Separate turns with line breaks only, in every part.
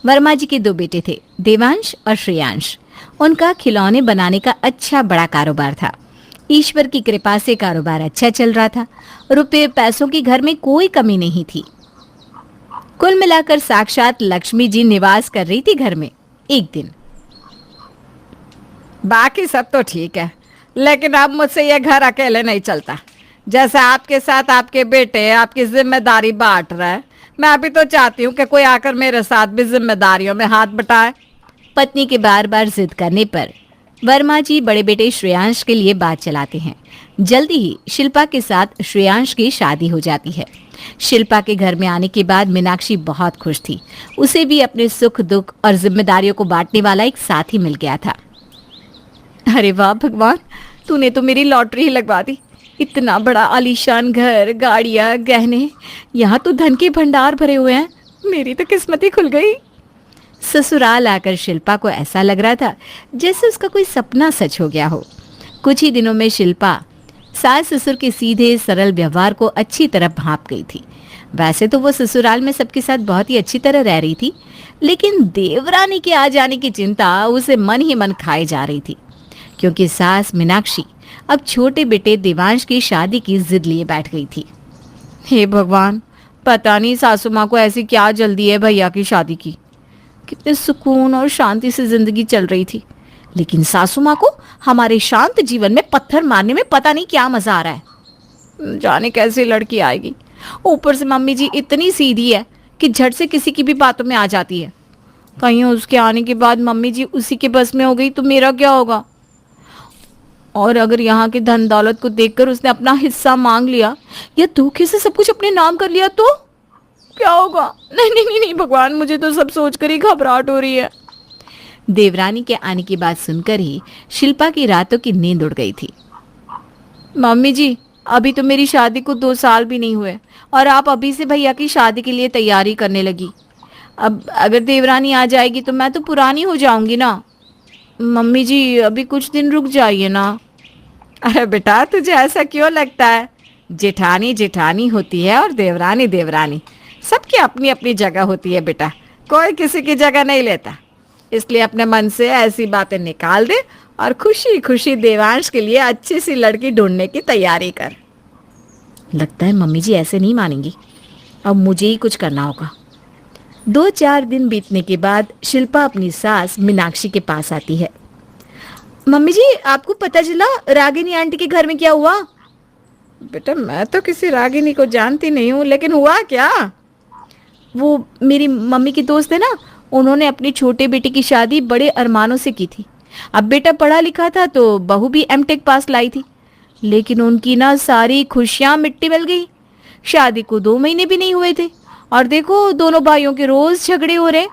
वर्मा जी के दो बेटे थे, देवांश और श्रेयांश। उनका खिलौने बनाने का अच्छा बड़ा कारोबार था। ईश्वर की कृपा से कारोबार अच्छा चल रहा था। रुपए पैसों की घर में कोई कमी नहीं थी। कुल मिलाकर साक्षात लक्ष्मी जी निवास कर रही थी घर में। एक दिन
बाकी सब तो ठीक है, लेकिन अब मुझसे ये घर अकेले नहीं चलता। जैसे आपके साथ आपके बेटे आपकी जिम्मेदारी बांट रहा है, मैं भी तो चाहती हूँ कि कोई आकर मेरे साथ भी जिम्मेदारियों में हाथ बटाए।
पत्नी के बार बार जिद करने पर वर्मा जी बड़े बेटे श्रेयांश के लिए बात चलाते हैं। जल्दी ही शिल्पा के साथ श्रेयांश की शादी हो जाती है। शिल्पा के घर में आने के बाद मीनाक्षी बहुत खुश थी। उसे भी अपने सुख दुख और जिम्मेदारियों को बांटने वाला एक साथी मिल गया था। अरे वाह भगवान, तूने तो मेरी लॉटरी ही लगवा दी। इतना बड़ा आलीशान घर, गाड़ियां, गहने, यहाँ तो धन के भंडार भरे हुए हैं। मेरी तो किस्मत ही खुल गई। ससुराल आकर शिल्पा को ऐसा लग रहा था जैसे उसका कोई सपना सच हो गया हो। कुछ ही दिनों में शिल्पा सास ससुर के सीधे सरल व्यवहार को अच्छी तरह भांप गई थी। वैसे तो वो ससुराल में सबके साथ बहुत ही अच्छी तरह रह रही थी, लेकिन देवरानी के आ जाने की चिंता उसे मन ही मन खाए जा रही थी, क्योंकि सास मीनाक्षी अब छोटे बेटे देवांश की शादी की जिद लिए बैठ गई थी। हे भगवान, पता नहीं सासू माँ को ऐसी क्या जल्दी है भैया की शादी की। कितने सुकून और शांति से जिंदगी चल रही थी, लेकिन सासू माँ को हमारे शांत जीवन में पत्थर मारने में पता नहीं क्या मजा आ रहा है। जाने कैसी लड़की आएगी। ऊपर से मम्मी जी इतनी सीधी है कि झट से किसी की भी बातों में आ जाती है। कहीं उसके आने के बाद मम्मी जी उसी के बस में हो गई तो मेरा क्या होगा? और अगर यहाँ के धन दौलत को देखकर उसने अपना हिस्सा मांग लिया या धोखे से सब कुछ अपने नाम कर लिया तो क्या होगा? नहीं नहीं नहीं नहीं भगवान, मुझे तो सब सोचकर ही घबराहट हो रही है। देवरानी के आने की बात सुनकर ही शिल्पा की रातों की नींद उड़ गई थी। मम्मी जी, अभी तो मेरी शादी को 2 साल भी नहीं हुए और आप अभी से भैया की शादी के लिए तैयारी करने लगी। अब अगर देवरानी आ जाएगी तो मैं तो पुरानी हो जाऊंगी ना। मम्मी जी, अभी कुछ दिन रुक जाइए ना।
अरे बेटा, तुझे ऐसा क्यों लगता है? जेठानी जेठानी होती है और देवरानी देवरानी। सबकी अपनी अपनी जगह होती है बेटा, कोई किसी की जगह नहीं लेता। इसलिए अपने मन से ऐसी बातें निकाल दे और खुशी खुशी देवांश के लिए अच्छी सी लड़की ढूंढने की तैयारी कर।
लगता है मम्मी जी ऐसे नहीं मानेंगी। अब मुझे ही कुछ करना होगा। 2-4 दिन बीतने के बाद शिल्पा अपनी सास मीनाक्षी के पास आती है। मम्मी जी, आपको पता चला रागिनी आंटी के घर में क्या हुआ?
बेटा, मैं तो किसी रागिनी को जानती नहीं हूँ, लेकिन हुआ क्या?
वो मेरी मम्मी की दोस्त है ना, उन्होंने अपने छोटे बेटे की शादी बड़े अरमानों से की थी। अब बेटा पढ़ा लिखा था तो बहू भी एमटेक पास लाई थी, लेकिन उनकी ना सारी खुशियां मिट्टी मिल गई। शादी को 2 महीने भी नहीं हुए थे और देखो दोनों भाइयों के रोज झगड़े हो रहे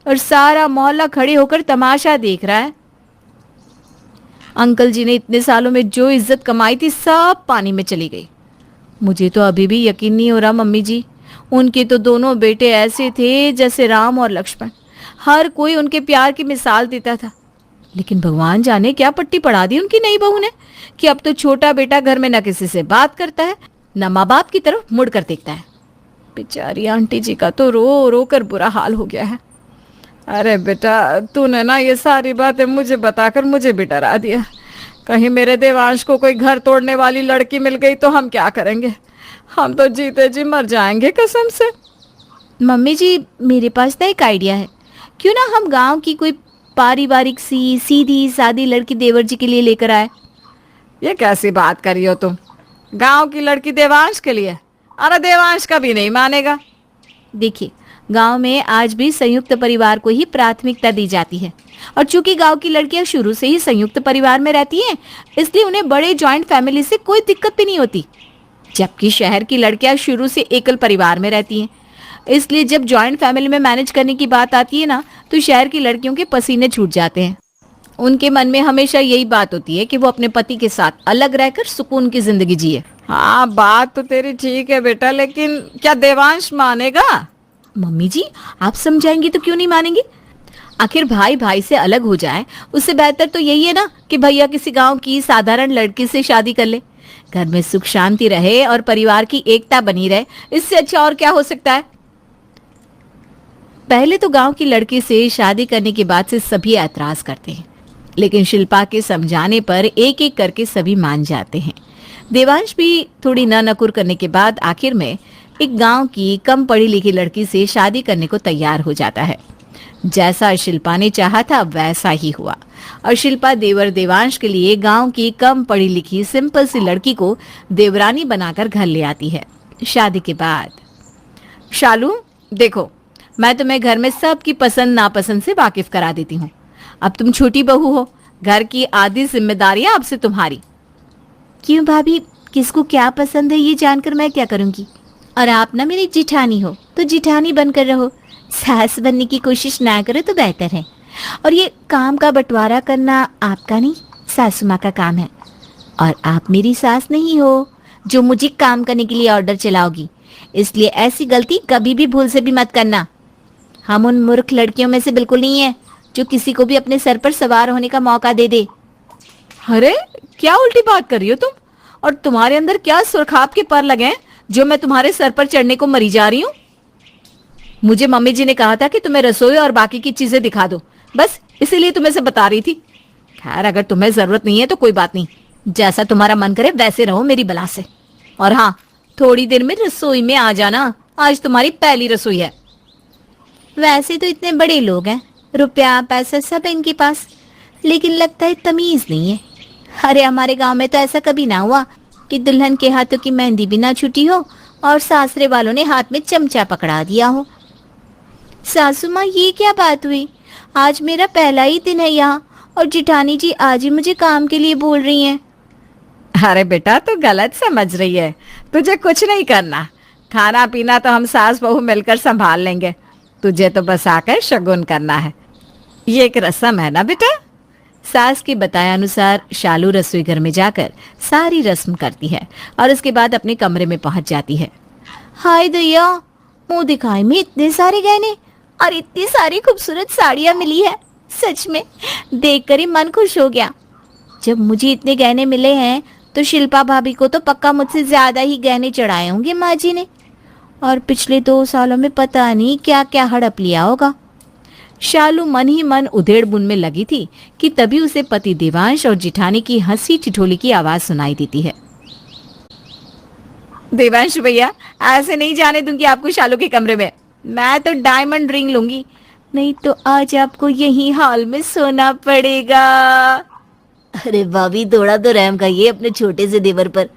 और सारा मोहल्ला खड़े होकर तमाशा देख रहा है। अंकल जी ने इतने सालों में जो इज्जत कमाई थी सब पानी में चली गई। मुझे तो अभी भी यकीन नहीं हो रहा मम्मी जी। उनके तो दोनों बेटे ऐसे थे जैसे राम और लक्ष्मण। हर कोई उनके प्यार की मिसाल देता था, लेकिन भगवान जाने क्या पट्टी पड़ा दी उनकी नई बहू ने कि अब तो छोटा बेटा घर में न किसी से बात करता है न माँ बाप की तरफ मुड़ कर देखता है। बेचारी आंटी जी का तो रो रो कर बुरा हाल हो गया है।
अरे बेटा, तूने ना ये सारी बातें मुझे बताकर मुझे भी डरा दिया। कहीं मेरे देवांश को कोई घर तोड़ने वाली लड़की मिल गई तो हम क्या करेंगे? हम तो जीते जी मर जाएंगे कसम से।
मम्मी जी, मेरे पास ना एक आइडिया है। क्यों ना हम गांव की कोई पारिवारिक सी सीधी सादी लड़की देवर जी के लिए लेकर आए।
ये कैसी बात करी हो तुम? गांव की लड़की देवांश के लिए? अरे देवांश कभी नहीं मानेगा।
देखिए, गांव में आज भी संयुक्त परिवार को ही प्राथमिकता दी जाती है और चूंकि गांव की लड़कियां शुरू से ही संयुक्त परिवार में रहती हैं, इसलिए उन्हें बड़े जॉइंट फैमिली से कोई दिक्कत भी नहीं होती। जबकि शहर की लड़कियां शुरू से एकल परिवार में रहती हैं, इसलिए जब जॉइंट फैमिली में मैनेज करने की बात आती है ना, तो शहर की लड़कियों के पसीने छूट जाते हैं। उनके मन में हमेशा यही बात होती है कि वो अपने पति के साथ अलग रहकर सुकून की जिंदगी जिए।
हाँ, बात तो तेरी ठीक है बेटा, लेकिन क्या देवांश मानेगा?
मम्मी जी, आप समझाएंगी तो क्यों नहीं मानेंगी? आखिर भाई भाई से अलग हो जाए, उससे बेहतर तो यही है ना कि भैया किसी गांव की साधारण लड़की से शादी कर ले। घर में सुख शांति रहे और परिवार की एकता बनी रहे, इससे अच्छा और क्या हो सकता है? पहले तो गांव की लड़की से शादी करने के बाद से सभी ऐतराज करते हैं, लेकिन शिल्पा के समझाने पर एक एक करके सभी मान जाते हैं। देवांश भी थोड़ी न नकुर करने के बाद आखिर में एक गांव की कम पढ़ी लिखी लड़की से शादी करने को तैयार हो जाता है। जैसा शिल्पा ने चाहा था वैसा ही हुआ और शिल्पा देवर देवांश के लिए गांव की कम पढ़ी लिखी सिंपल सी लड़की को देवरानी बनाकर घर ले आती है। शादी के बाद, शालू देखो, मैं तुम्हें घर में सबकी पसंद नापसंद से वाकिफ करा देती हूँ। अब तुम छोटी बहू हो, घर की आधी जिम्मेदारियां अब से तुम्हारी। क्यों भाभी, किसको क्या पसंद है ये जानकर मैं क्या करूंगी? और आप ना मेरी जिठानी हो तो जिठानी बनकर रहो, सास बनने की कोशिश ना करो तो बेहतर है। और ये काम का बंटवारा करना आपका नहीं, सासू माँ का काम है। और आप मेरी सास नहीं हो जो मुझे काम करने के लिए ऑर्डर चलाओगी, इसलिए ऐसी गलती कभी भी भूल से भी मत करना। हम उन मूर्ख लड़कियों में से बिल्कुल नहीं है जो किसी को भी अपने सर पर सवार होने का मौका दे दे।
अरे क्या उल्टी बात कर रही हो तुम? और तुम्हारे अंदर क्या सुरखाब के पर लगे हैं जो मैं तुम्हारे सर पर चढ़ने को मरी जा रही हूँ? मुझे मम्मी जी ने कहा था कि तुम्हें रसोई और बाकी की चीजें दिखा दो, बस इसीलिए तुम्हें से बता रही थी। खैर, अगर तुम्हें जरूरत नहीं है तो कोई बात नहीं, जैसा तुम्हारा मन करे वैसे रहो मेरी बला से। और हाँ, थोड़ी देर में रसोई में आ जाना, आज तुम्हारी पहली रसोई है।
वैसे तो इतने बड़े लोग हैं, रुपया पैसा सब है इनके पास, लेकिन लगता है तमीज नहीं है। अरे हमारे गांव में तो ऐसा कभी ना हुआ कि दुल्हन के हाथों की मेहंदी भी ना छूटी हो और सासरे वालों ने हाथ में चमचा पकड़ा दिया हो। सासू माँ, ये क्या बात हुई? आज मेरा पहला ही दिन है यहाँ और जिठानी जी आज ही मुझे काम के लिए बोल रही हैं।
अरे बेटा, तू गलत समझ रही है। तुझे कुछ नहीं करना, खाना पीना तो हम सास बहू मिलकर संभाल लेंगे। तुझे तो बस आकर शगुन करना है, ये एक रस्म है ना बेटा।
सास के बताए अनुसार शालू रसोई घर में जाकर सारी रस्म करती है और उसके बाद अपने कमरे में पहुंच जाती है। हाय दैया, मुंह दिखाई में इतने सारे गहने और इतनी सारी खूबसूरत साड़ियां मिली है, सच में देखकर ही मन खुश हो गया। जब मुझे इतने गहने मिले हैं तो शिल्पा भाभी को तो पक्का मुझसे ज्यादा ही गहने चढ़ाए होंगे माँ जी ने, और पिछले 2 सालों में पता नहीं क्या क्या हड़प लिया होगा। शालू मन ही मन उधेड़-बुन में लगी थी कि तभी उसे पति देवांश और जिठानी की हंसी ठिठोली की आवाज सुनाई देती है।
देवांश भैया, ऐसे नहीं जाने दूंगी आपको शालू के कमरे में। मैं तो डायमंड रिंग लूंगी,
नहीं तो आज आपको यही हाल में सोना पड़ेगा। अरे भाभी, थोड़ा तो रहम करिए अपने छोटे से देवर पर।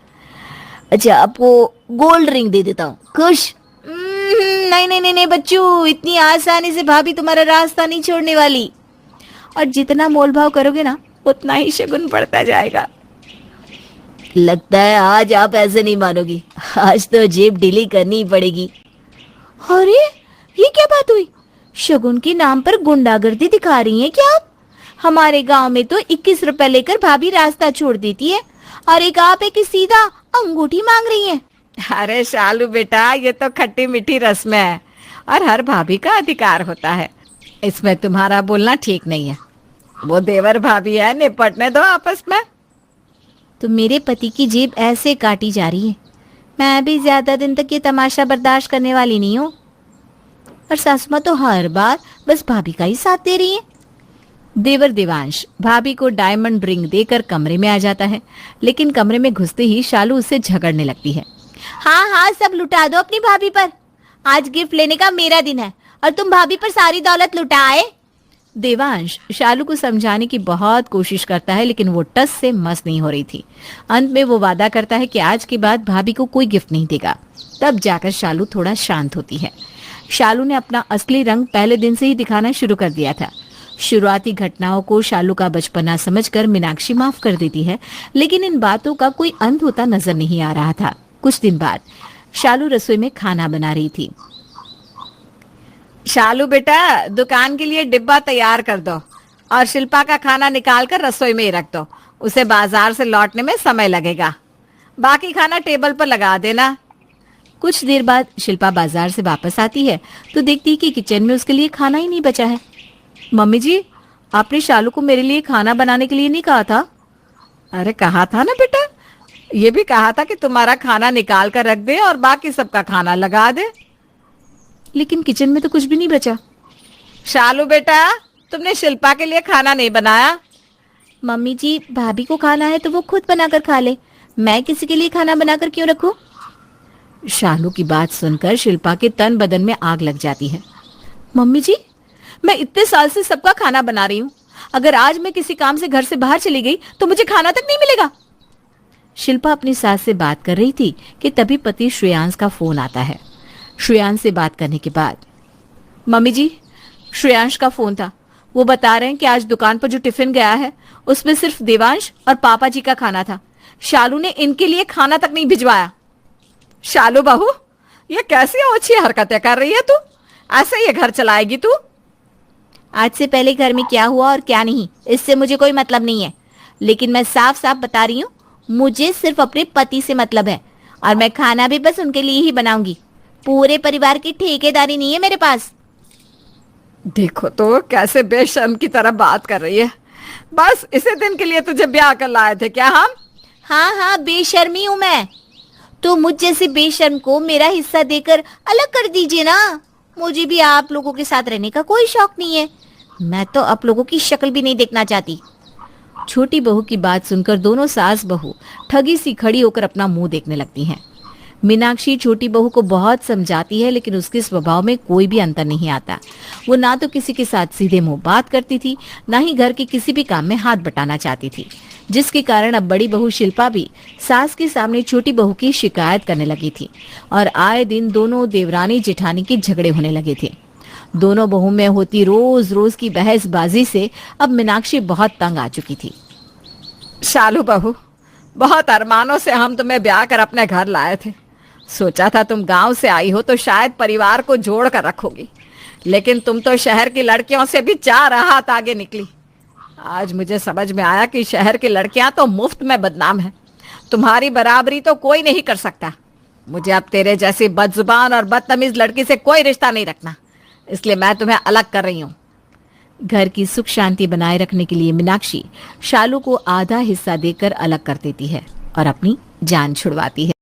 अच्छा, आपको गोल्ड रिंग दे देता हूँ, खुश? नहीं नहीं नहीं नहीं बच्चू, इतनी आसानी से भाभी तुम्हारा रास्ता नहीं छोड़ने वाली। और जितना मोल भाव करोगे ना
उतना ही शगुन बढ़ता जाएगा।
लगता है आज आप ऐसे नहीं मानोगी, आज तो जेब ढीली करनी ही पड़ेगी। अरे ये क्या बात हुई? शगुन के नाम पर गुंडागर्दी दिखा रही हैं क्या आप? हमारे गांव में तो 21 रुपए लेकर भाभी रास्ता छोड़ देती है और एक आप एक सीधा अंगूठी मांग रही हैं।
अरे शालू बेटा, ये तो खट्टी मीठी रस्म है और हर भाभी का अधिकार होता है, इसमें तुम्हारा बोलना ठीक नहीं है। वो देवर भाभी है, निपटने दो आपस में।
तो मेरे पति की जेब ऐसे काटी जा रही है, मैं भी ज्यादा दिन तक ये तमाशा बर्दाश्त करने वाली नहीं हूँ। और सासू माँ तो हर बार बस भाभी का ही साथ दे रही है। देवर देवांश भाभी को डायमंड रिंग देकर कमरे में आ जाता है, लेकिन कमरे में घुसते ही शालू उससे झगड़ने लगती है। हाँ हाँ, सब लुटा दो अपनी भाभी पर, आज गिफ्ट लेने का मेरा दिन है और तुम भाभी पर सारी दौलत लुटाए। देवांश शालू को समझाने की बहुत कोशिश करता है, लेकिन वो टस से मस नहीं हो रही थी। अंत में वो वादा करता है कि आज के बाद भाभी को कोई गिफ्ट नहीं देगा। तब जाकर शालू थोड़ा शांत होती है। शालू ने अपना असली रंग पहले दिन से ही दिखाना शुरू कर दिया था। शुरुआती घटनाओं को शालू का बचपना समझकर मीनाक्षी माफ कर देती है, लेकिन इन बातों का कोई अंत होता नजर नहीं आ रहा था। कुछ दिन बाद शालू रसोई में खाना बना रही थी।
शालू बेटा, दुकान के लिए डिब्बा तैयार कर दो और शिल्पा का खाना निकाल कर रसोई में ही रख दो, उसे बाजार से लौटने में समय लगेगा। बाकी खाना टेबल पर लगा देना।
कुछ देर बाद शिल्पा बाजार से वापस आती है तो देखती है कि किचन में उसके लिए खाना ही नहीं बचा है।
मम्मी जी, आपने शालू को मेरे लिए खाना बनाने के लिए नहीं कहा था? अरे कहा था ना बेटा, ये भी कहा था कि तुम्हारा खाना निकाल कर रख दे और बाकी सबका खाना लगा दे।
लेकिन किचन में तो कुछ भी नहीं बचा।
शालू बेटा, तुमने शिल्पा के लिए खाना नहीं बनाया?
मम्मी जी, भाभी को खाना है तो वो खुद बनाकर खा ले, मैं किसी के लिए खाना बनाकर क्यों रखूं? शालू की बात सुनकर शिल्पा के तन बदन में आग लग जाती है। मम्मी जी, मैं इतने साल से सबका खाना बना रही हूँ, अगर आज मैं किसी काम से घर से बाहर चली गई तो मुझे खाना तक नहीं मिलेगा। शिल्पा अपनी सास से बात कर रही थी कि तभी पति श्रेयांश का फोन आता है। श्रेयांश से बात करने के बाद, मम्मी जी, श्रेयांश का फोन था, वो बता रहे हैं कि आज दुकान पर जो टिफिन गया है उसमें सिर्फ देवांश और पापा जी का खाना था, शालू ने इनके लिए खाना तक नहीं भिजवाया।
शालू बहू, ये कैसी ओछी हरकतें कर रही है तू? ऐसे ये घर चलाएगी तू?
आज से पहले घर में क्या हुआ और क्या नहीं, इससे मुझे कोई मतलब नहीं है, लेकिन मैं साफ साफ बता रही हूँ, मुझे सिर्फ अपने पति से मतलब है और मैं खाना भी बस उनके लिए ही बनाऊंगी। पूरे परिवार की ठेकेदारी नहीं है मेरे पास।
देखो तो कैसे बेशर्म की तरह बात कर रही है। बस इसी दिन के लिए तुझे ब्याह कर लाए थे क्या हम?
हाँ हाँ, बेशर्मी हूं मैं, तो मुझ जैसे बेशर्म को मेरा हिस्सा देकर अलग कर दीजिए ना। मुझे भी आप लोगों के साथ रहने का कोई शौक नहीं है, मैं तो आप लोगों की शक्ल भी नहीं देखना चाहती। छोटी बहू की बात सुनकर दोनों सास बहू ठगी सी खड़ी होकर अपना मुंह देखने लगती हैं। मीनाक्षी छोटी बहू को बहुत समझाती है, लेकिन उसके स्वभाव में कोई भी अंतर नहीं आता। वो ना तो किसी के साथ सीधे मुंह बात करती थी, ना ही घर के किसी भी काम में हाथ बटाना चाहती थी, जिसके कारण अब बड़ी बहू शिल्पा भी सास के सामने छोटी बहू की शिकायत करने लगी थी और आए दिन दोनों देवरानी जेठानी के झगड़े होने लगे थे। दोनों बहू में होती रोज रोज की बहसबाजी से अब मीनाक्षी बहुत तंग आ चुकी थी।
शालू बहू, बहुत अरमानों से हम तुम्हें ब्याह कर अपने घर लाए थे। सोचा था तुम गांव से आई हो तो शायद परिवार को जोड़ कर रखोगी, लेकिन तुम तो शहर की लड़कियों से भी 4 हाथ आगे निकली। आज मुझे समझ में आया कि शहर की लड़कियां तो मुफ्त में बदनाम हैं। तुम्हारी बराबरी तो कोई नहीं कर सकता। मुझे अब तेरे जैसी बदजुबान और बदतमीज लड़की से कोई रिश्ता नहीं रखना, इसलिए मैं तुम्हें अलग कर रही हूँ।
घर की सुख शांति बनाए रखने के लिए मीनाक्षी शालू को आधा हिस्सा देकर अलग कर देती है और अपनी जान छुड़वाती है।